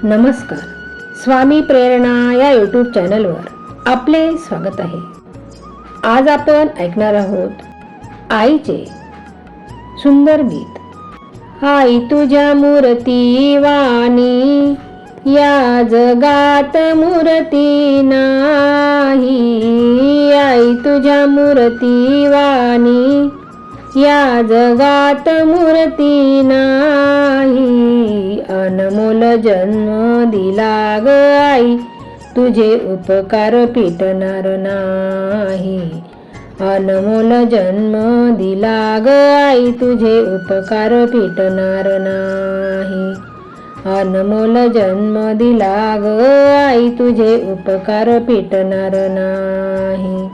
नमस्कार. स्वामी प्रेरणा या यूट्यूब चॅनलवर आपले स्वागत आहे. आज आपण ऐकणार आहोत आईचे सुंदर गीत. आई तुझ्या मूर्ती वाणी या जगात मूर्ती नाही. आई तुझ्या मूर्ती वाणी या जगात मूर्ती नाही. अनमोल जन्म दिला ग आई तुझे उपकार फिटणार नाही. अनमोल जन्म दिला ग आई तुझे उपकार फिटणार नाही. अनमोल जन्म दिला ग आई तुझे उपकार फिटणार नाही.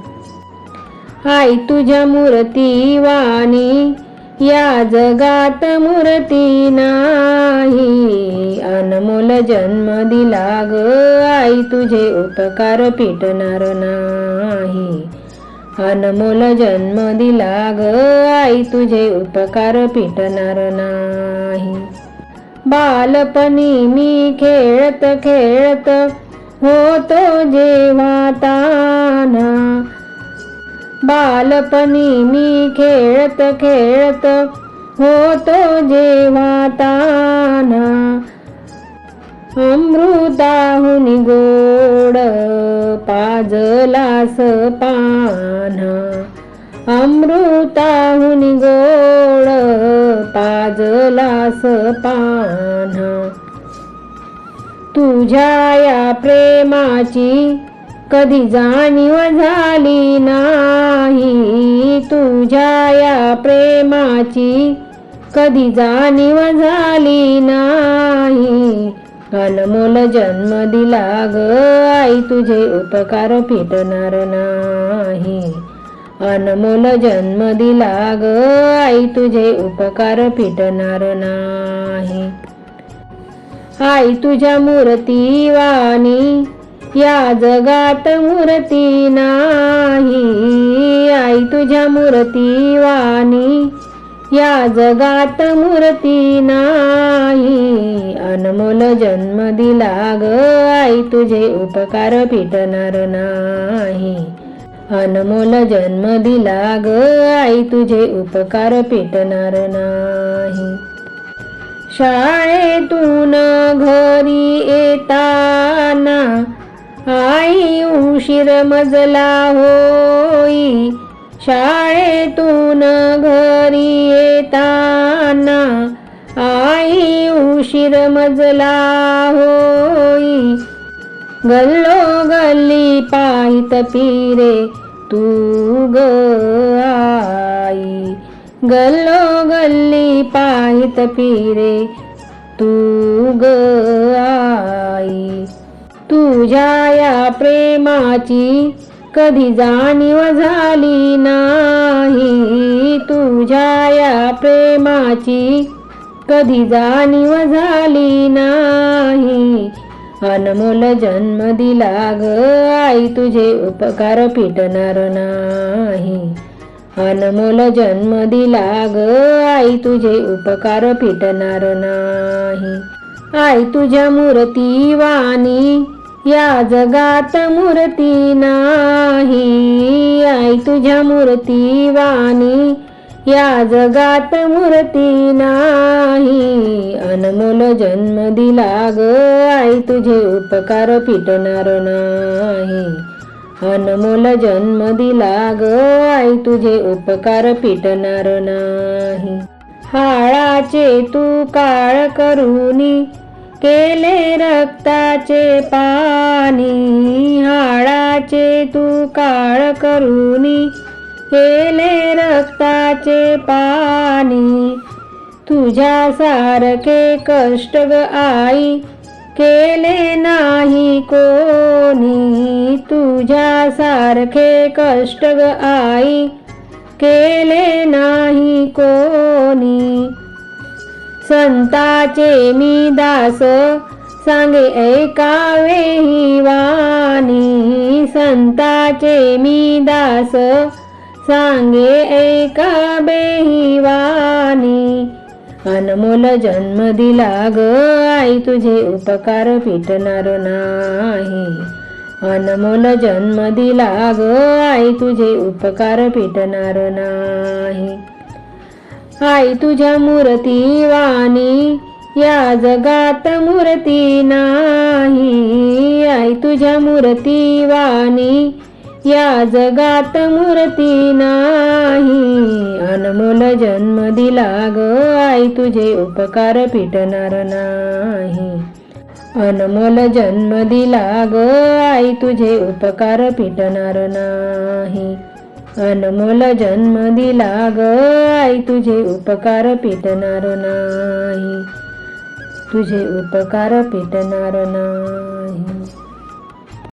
आई तुझ्या मूर्ती वाणी या जगात मूर्ती नाही. अनमोल जन्म दिला ग आई तुझे उपकार फिटणार नाही. अनमोल जन्म दिला ग आई तुझे उपकार फिटणार नाही. बालपणी मी खेळत खेळत होतो जेव्हा तान्हा. बालपणी मी खेळत खेळत होतो जेव्हा तान्हा. अमृताहून गोड पाजलास पान्हा. अमृताहून गोड पाजलास पान्हा. तुझ्या या प्रेमाची कधी जाणीव झाली नाही. तुझ्या या प्रेमाची कधी जाणीव झाली नाही. अनमोल जन्म दिला ग आई तुझे उपकार फिटणार नाही. अनमोल जन्म दिला ग आई तुझे उपकार फिटणार नाही. आई तुझ्या मूर्ती वाणी या जगात मूर्ती नाही. आई तुझ्या मूर्ती वाणी या जगात मूर्ती नाही. अनमोल जन्म दिला ग आई तुझे उपकार फिटणार नाही. अनमोल जन्म दिला ग आई तुझे उपकार फिटणार नाही. शाळेतून घरी येताना आई उशीर मजला होई. शाळेतून घरी येताना आई उशीर मजला होई. गल्लोगल्ली पाहित फिरे तू ग आई. गल्लोगल्ली पाहित फिरे तू ग आई. तुझ्या या प्रेमाची कधी जाणीव झाली नाही. तुझ्या या प्रेमाची कधी जाणीव झाली नाही. अनमोल जन्म दिला ग आई तुझे उपकार फिटणार नाही. अनमोल जन्म दिला ग आई तुझे उपकार फिटणार नाही. आई तुझ्या मूर्ती वाणी या जगात मूर्ती नाही. आई तुझ्या मूर्ती वाणी या जगात मूर्ती नाही. अनमोल जन्म दिला ग आई तुझे उपकार फिटणार नाही. अनमोल जन्म दिला ग आई तुझे उपकार फिटणार नाही. हाळाचे तू काळ करूनी केले रक्ताचे पाणी. हाळाचे तू काळ करूनी केले रक्ताचे पाणी. तुझ्या सारखे कष्ट ग आई केले नाही कोणी. तुझ्या सारखे कष्ट ग आई केले नाही कोणी. संताचे मी दास सांगे ऐकावे ही वाणी. संताचे मी दास सांगे ऐकावे ही वाणी. अनमोल जन्म दिला ग आई तुझे उपकार फिटणार नाही. अनमोल जन्म दिला ग आई तुझे उपकार फिटणार नाही. आई तुझ्या मूर्ती वाणी या जगात मूर्ती नाही. आई तुझ्या मूर्ती वाणी या जगात मूर्ती नाही. अनमोल जन्म दिला ग आई तुझे उपकार फिटणार नाही. अनमोल जन्म दिला ग आई तुझे उपकार फिटणार नाही. अनमोल जन्म दिला ग आई तुझे उपकार फिटणार नाही. तुझे उपकार फिटणार नाही.